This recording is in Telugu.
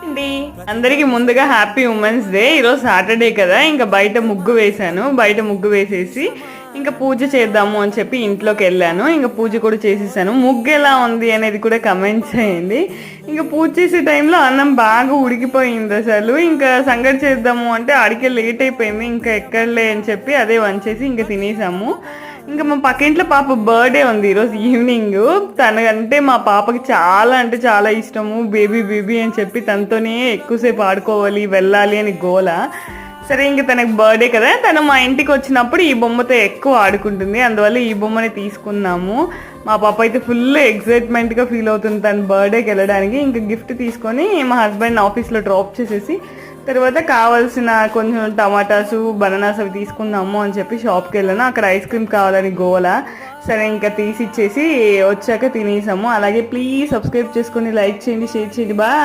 అండి అందరికి ముందుగా హ్యాపీ ఉమెన్స్ డే. ఈరోజు సాటర్డే కదా, ఇంకా బయట ముగ్గు వేశాను. బయట ముగ్గు వేసేసి ఇంకా పూజ చేద్దాము అని చెప్పి ఇంట్లోకి వెళ్ళాను. ఇంకా పూజ కూడా చేసేసాను. ముగ్గు ఎలా ఉంది అనేది కూడా కమెంట్ చేయండి. ఇంకా పూజ చేసే టైంలో అన్నం బాగా ఉడికిపోయింది అసలు. ఇంకా సంగటి చేద్దాము అంటే అడిగే లేట్ అయిపోయింది. ఇంకా ఎక్కడలే అని చెప్పి అదే వంచేసి ఇంకా తినేసాము. ఇంకా మా పక్కింట్లో పాప బర్త్డే ఉంది ఈరోజు ఈవినింగ్. తనకంటే మా పాపకి చాలా అంటే చాలా ఇష్టము. బేబీ బేబీ అని చెప్పి తనతోనే ఎక్కువసేపు ఆడుకోవాలి, వెళ్ళాలి అని గోల. సరే ఇంకా తనకు బర్త్డే కదా, తను మా ఇంటికి వచ్చినప్పుడు ఈ బొమ్మతో ఎక్కువ ఆడుకుంటుంది. అందువల్ల ఈ బొమ్మని తీసుకున్నాము. మా పాప అయితే ఫుల్ ఎక్సైట్మెంట్గా ఫీల్ అవుతుంది తన బర్త్డేకి వెళ్ళడానికి. ఇంకా గిఫ్ట్ తీసుకొని మా హస్బెండ్ ఆఫీస్లో డ్రాప్ చేసేసి తర్వాత కావాల్సిన కొంచెం టమాటాసు బనానాస్ అవి తీసుకుందాము అని చెప్పి షాప్కి వెళ్ళాను. అక్కడ ఐస్ క్రీమ్ కావాలని గోల. సరే ఇంకా తీసి ఇచ్చేసి వచ్చాక తినేసాము. అలాగే ప్లీజ్ సబ్స్క్రైబ్ చేసుకొని లైక్ చేయండి, షేర్ చేయండి. బాయ్.